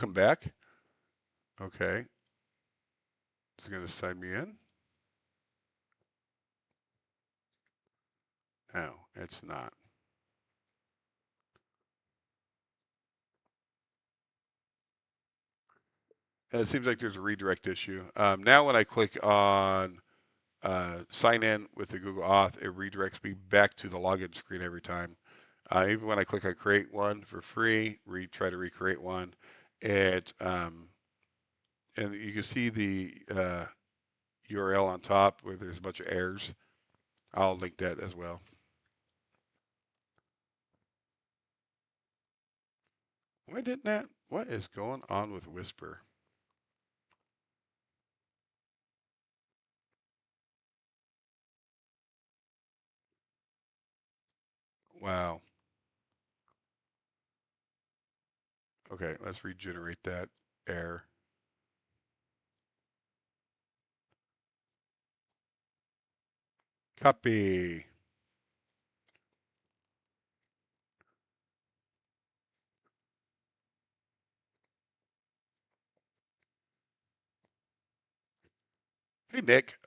come back. Okay. It's going to sign me in. No, it's not. It seems like there's a redirect issue. Now when I click on sign in with the Google Auth, it redirects me back to the login screen every time. Even when I click on create one for free, try to recreate one, it and you can see the URL on top where there's a bunch of errors. I'll link that as well. Why didn't that? What is going on with Whisper? Wow. Okay, let's regenerate that error. Copy. Hey Nick.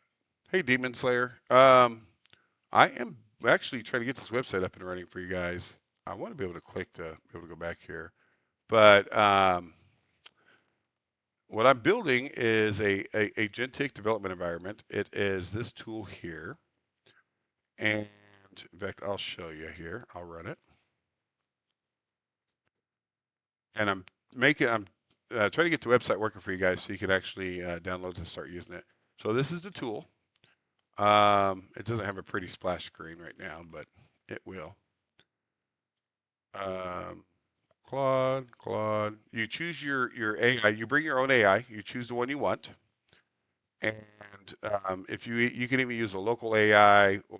Hey Demon Slayer. I am actually trying to get this website up and running for you guys. I want to be able to click to be able to go back here. But what I'm building is a agentic development environment. It is this tool here. And in fact, I'll show you here. I'll run it. And I'm trying to get the website working for you guys so you can actually download and start using it. So this is the tool. It doesn't have a pretty splash screen right now, but it will. Um, Claude. You choose your AI. You bring your own AI. You choose the one you want, and if you can even use a local AI or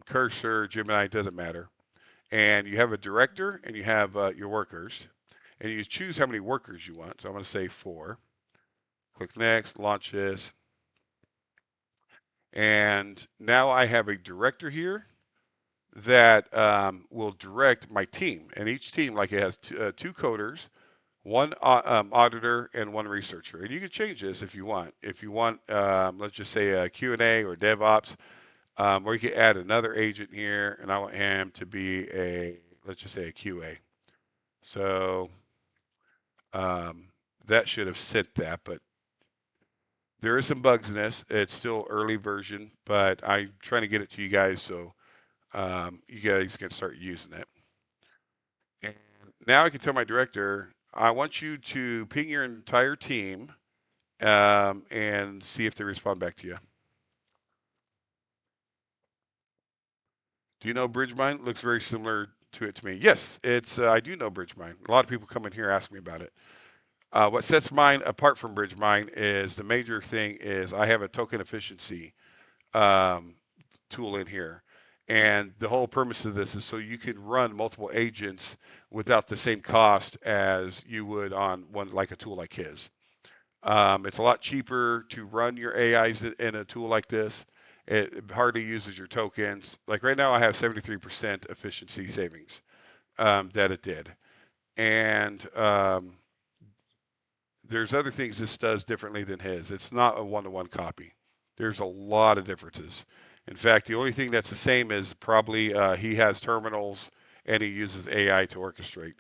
Cursor, Gemini, it doesn't matter. And you have a director and you have your workers, and you choose how many workers you want. So I'm going to say 4. Click next, launch this, and now I have a director here that will direct my team. And each team, like it has two coders, one auditor, and one researcher. And you can change this if you want. If you want, let's just say a Q&A or DevOps, or you can add another agent here, and I want him to be let's just say a QA. So um, that should have sent that, but there is some bugs in this. It's still early version, but I'm trying to get it to you guys so you guys can start using it. And now I can tell my director, I want you to ping your entire team and see if they respond back to you. Do you know BridgeMine? Looks very similar to it to me. Yes, it's. I do know BridgeMine. A lot of people come in here ask me about it. What sets mine apart from BridgeMine is the major thing is I have a token efficiency um, tool in here. And the whole premise of this is so you can run multiple agents without the same cost as you would on one like a tool like his. It's a lot cheaper to run your AIs in a tool like this. It hardly uses your tokens. Like right now, I have 73% efficiency savings that it did. And there's other things this does differently than his. It's not a one-to-one copy. There's a lot of differences. In fact, the only thing that's the same is probably he has terminals and he uses AI to orchestrate.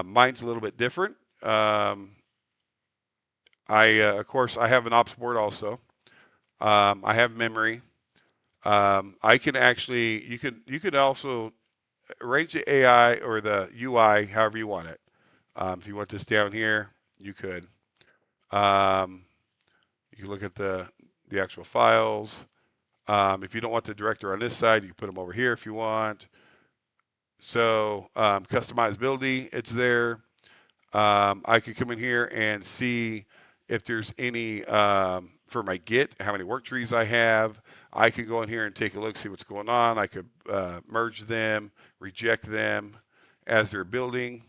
Mine's a little bit different. Of course, I have an ops board also. I have memory. I can actually, you can also arrange the AI or the UI however you want it. If you want this down here, you could. Um, you can look at the actual files. If you don't want the director on this side, you can put them over here if you want. So customizability, it's there. I could come in here and see if there's any for my Git, how many work trees I have. I could go in here and take a look, see what's going on. I could merge them, reject them as they're building.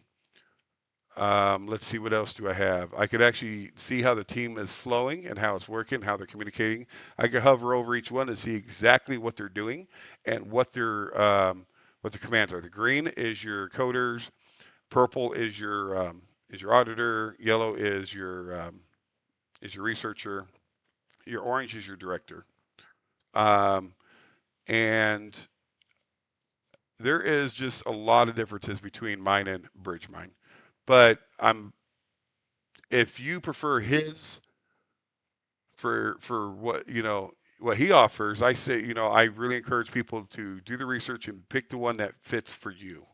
Let's see, what else do I have? I could actually see how the team is flowing and how it's working, how they're communicating. I could hover over each one and see exactly what they're doing and what the commands are. The green is your coders, purple is your is your auditor. Yellow is your researcher. Your orange is your director. Um, and there is just a lot of differences between mine and Bridge Mine. But if you prefer his for what what he offers, I say I really encourage people to do the research and pick the one that fits for you.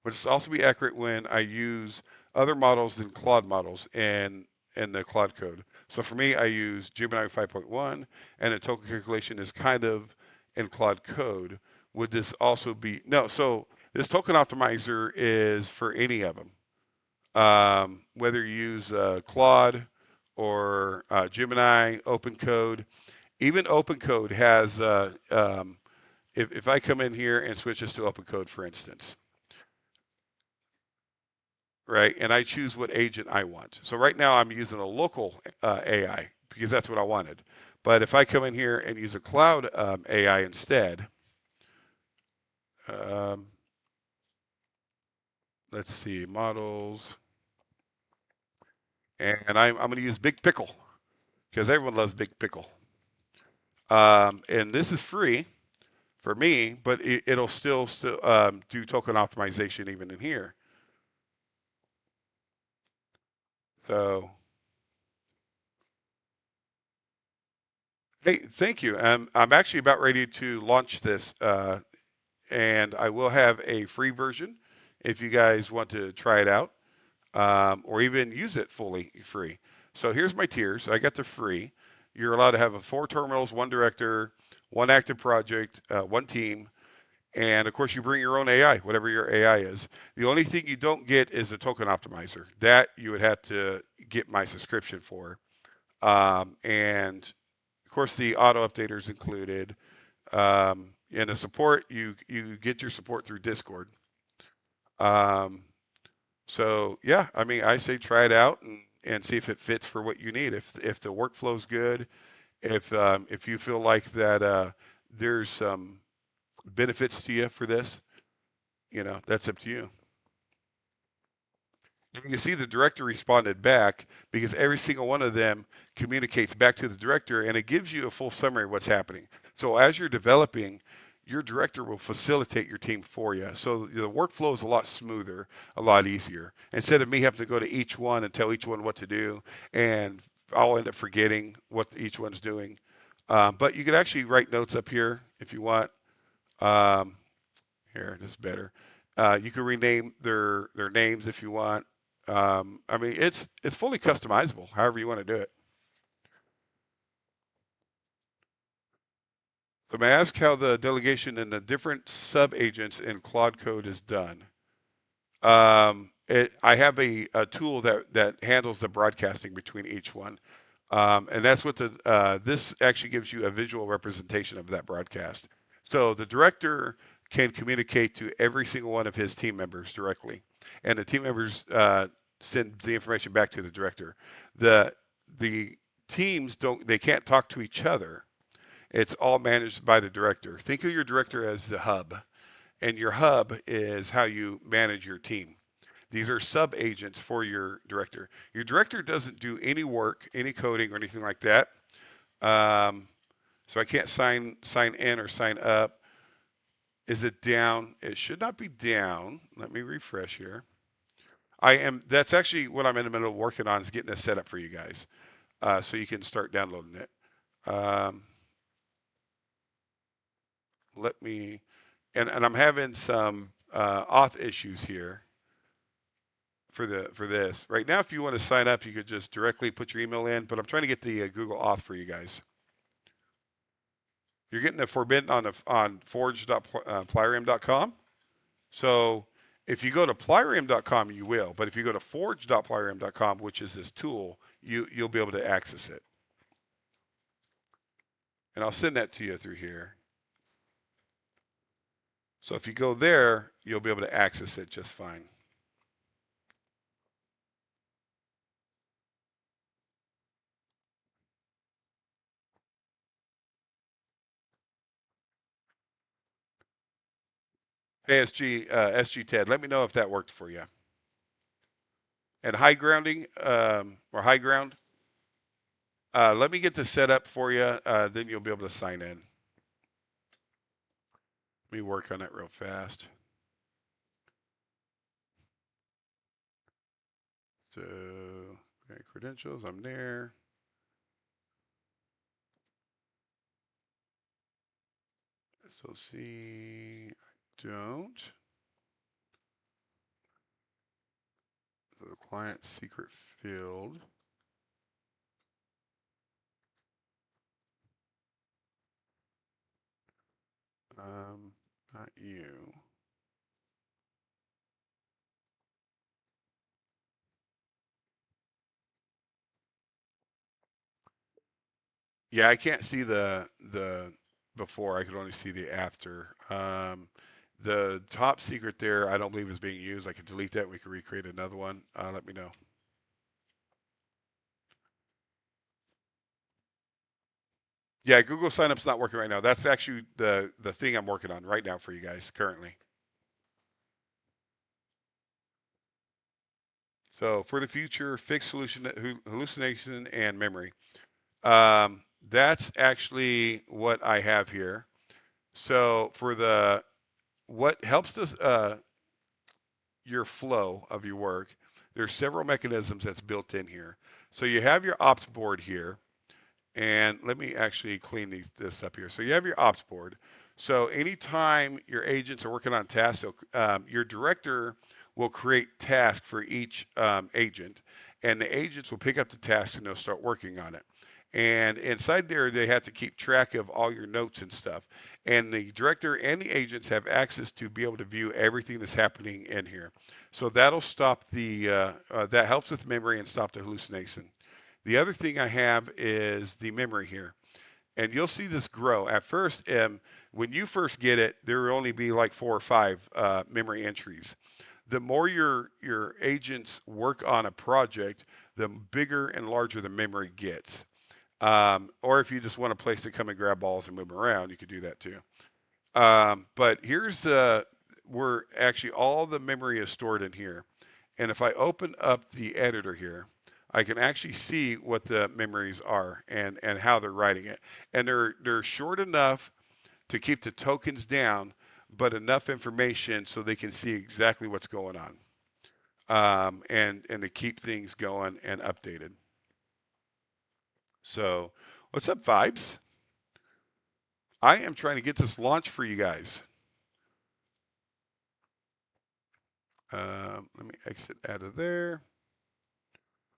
But it's also be accurate when I use other models than Claude models in the Claude code. So for me, I use Gemini 5.1, and the token calculation is kind of in Claude code. Would this also be no? So this token optimizer is for any of them, whether you use Claude or Gemini, OpenCode. Even OpenCode has if I come in here and switch this to OpenCode, for instance, right? And I choose what agent I want. So right now I'm using a local AI because that's what I wanted. But if I come in here and use a cloud AI instead, um, let's see, models, and I'm going to use Big Pickle because everyone loves Big Pickle. And this is free for me, but it'll still do token optimization even in here. So, hey, thank you. I'm actually about ready to launch this and I will have a free version if you guys want to try it out or even use it fully free. So here's my tiers. I got the free. You're allowed to have 4 terminals, 1 director, 1 active project, 1 team, and of course you bring your own AI, whatever your AI is. The only thing you don't get is a token optimizer. That you would have to get my subscription for. And of course the auto updater is included. And the support, you get your support through Discord. Um, so yeah, I mean, I say try it out and see if it fits for what you need. If the workflow's good, if you feel like that there's some benefits to you for this, that's up to you. And you can see the director responded back because every single one of them communicates back to the director and it gives you a full summary of what's happening. So as you're developing, your director will facilitate your team for you. So the workflow is a lot smoother, a lot easier. Instead of me having to go to each one and tell each one what to do, and I'll end up forgetting what each one's doing. But you can actually write notes up here if you want. Um, Here, this is better. You can rename their names if you want. I mean, it's fully customizable, however you want to do it. So may I ask how the delegation and the different sub agents in Claude Code is done? I have a tool that handles the broadcasting between each one, and that's what this actually gives you a visual representation of that broadcast. So the director can communicate to every single one of his team members directly, and the team members send the information back to the director. The the teams they can't talk to each other. It's all managed by the director. Think of your director as the hub, and your hub is how you manage your team. These are sub agents for your director. Your director doesn't do any work, any coding, or anything like that. Um, so I can't sign in or sign up. Is it down? It should not be down. Let me refresh here. I am. That's actually what I'm in the middle of working on is getting this set up for you guys, so you can start downloading it. Um, let me, and I'm having some auth issues here for this. Right now, if you want to sign up, you could just directly put your email in. But I'm trying to get the Google Auth for you guys. You're getting it forbidden on forge.plyrium.com. So if you go to plyrium.com, you will. But if you go to forge.plyrium.com, which is this tool, you'll be able to access it. And I'll send that to you through here. So if you go there, you'll be able to access it just fine. Hey, SG Ted, let me know if that worked for you. and high grounding or high ground. Let me get this set up for you. Then you'll be able to sign in. Let me work on that real fast. So, okay, credentials, I'm there. So see, I don't. So the client secret field. Not you. Yeah, I can't see the before. I could only see the after. The top secret there, I don't believe is being used. I could delete that. We could recreate another one. Let me know. Yeah, Google Signup's not working right now. That's actually the thing I'm working on right now for you guys currently. So for the future, fix hallucination and memory. That's actually what I have here. So for the what helps us your flow of your work, there's several mechanisms that's built in here. So you have your ops board here, and let me actually clean this up here. So you have your ops board. So anytime your agents are working on tasks, so, your director will create tasks for each agent, and the agents will pick up the task and they'll start working on it. And inside there, they have to keep track of all your notes and stuff. And the director and the agents have access to be able to view everything that's happening in here. So that'll stop that helps with memory and stop the hallucination. The other thing I have is the memory here. And you'll see this grow. At first, when you first get it, there will only be like 4 or 5 memory entries. The more your agents work on a project, the bigger and larger the memory gets. Or if you just want a place to come and grab balls and move them around, you could do that too. But here's where actually all the memory is stored in here. And if I open up the editor here, I can actually see what the memories are and how they're writing it. And they're short enough to keep the tokens down, but enough information so they can see exactly what's going on. And to keep things going and updated. So, what's up, Vibes? I am trying to get this launched for you guys. Let me exit out of there.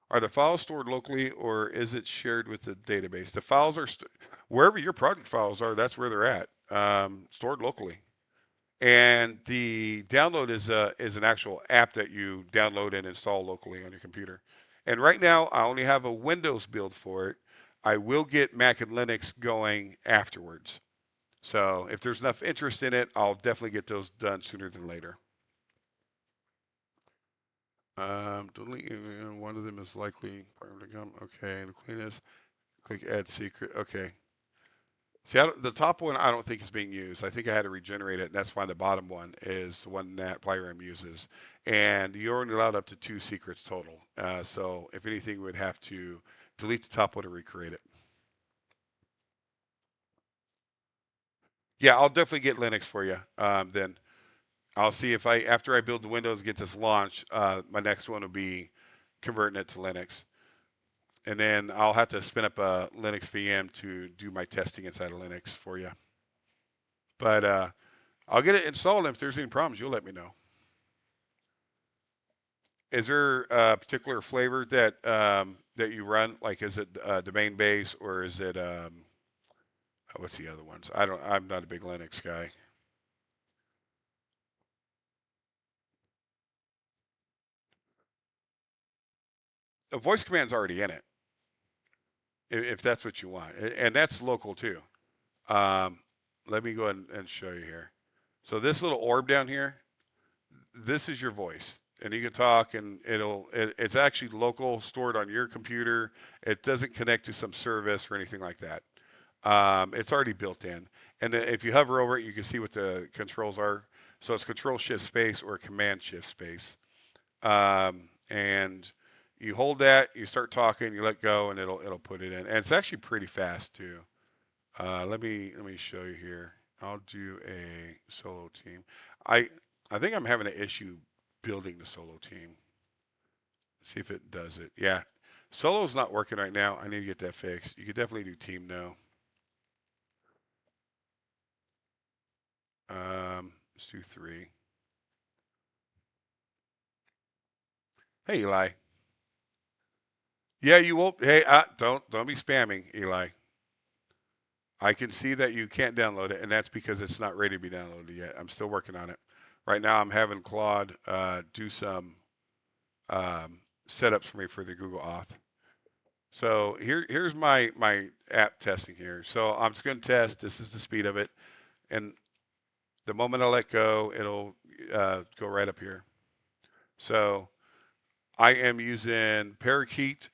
Are the files stored locally or is it shared with the database? The files are wherever your project files are. That's where they're at. Stored locally, and the download is an actual app that you download and install locally on your computer. And right now, I only have a Windows build for it. I will get Mac and Linux going afterwards. So if there's enough interest in it, I'll definitely get those done sooner than later. Delete one of them is likely to come. Okay, the cleanest. Click add secret. Okay. See, the top one I don't think is being used. I think I had to regenerate it, and that's why the bottom one is the one that Plyrium uses. And you're only allowed up to 2 secrets total. So if anything, we would have to delete the top one to recreate it. Yeah, I'll definitely get Linux for you. Then I'll see if after I build the Windows and get this launched, my next one will be converting it to Linux. And then I'll have to spin up a Linux VM to do my testing inside of Linux for you. But I'll get it installed. And if there's any problems, you'll let me know. Is there a particular flavor that you run? Like, is it domain base or is it what's the other ones? I don't. I'm not a big Linux guy. A voice command's already in it, if that's what you want, and that's local too. Um, Let me go ahead and show you here. So this little orb down here, this is your voice, and you can talk, and it's actually local, stored on your computer. It doesn't connect to some service or anything like that. It's already built in, and then if you hover over it, you can see what the controls are. So it's Control Shift Space or Command Shift Space, and you hold that, you start talking, you let go, and it'll put it in. And it's actually pretty fast too. Let me show you here. I'll do a solo team. I I think I'm having an issue building the solo team. See if it does it. Yeah, solo's not working right now. I need to get that fixed. You could definitely do team though. Let's do three. Hey Eli. Yeah, you won't. Hey, don't be spamming, Eli. I can see that you can't download it, and that's because it's not ready to be downloaded yet. I'm still working on it. Right now, I'm having Claude do some setups for me for the Google Auth. So here's my app testing here. So I'm just going to test. This is the speed of it, and the moment I let go, it'll go right up here. So I am using Parakeet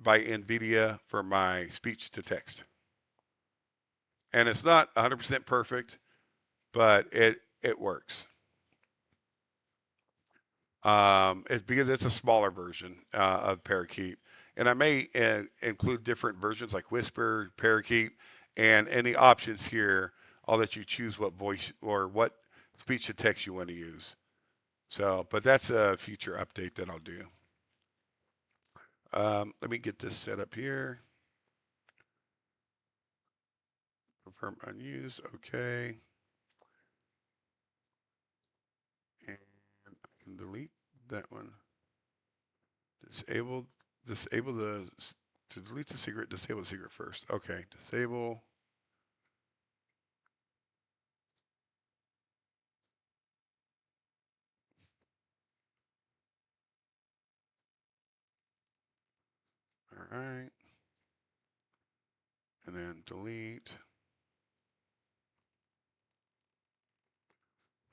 by NVIDIA for my speech to text, and it's not 100% perfect, but it works. It's because it's a smaller version of Parakeet, and I may include different versions like Whisper, Parakeet, and any options here. I'll let you choose what voice or what speech to text you want to use. So, but that's a future update that I'll do. Let me get this set up here. Confirm unused. Okay, and I can delete that one. Disable disable the to delete the secret. Disable the secret first. Okay, disable. All right. And then delete,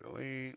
delete.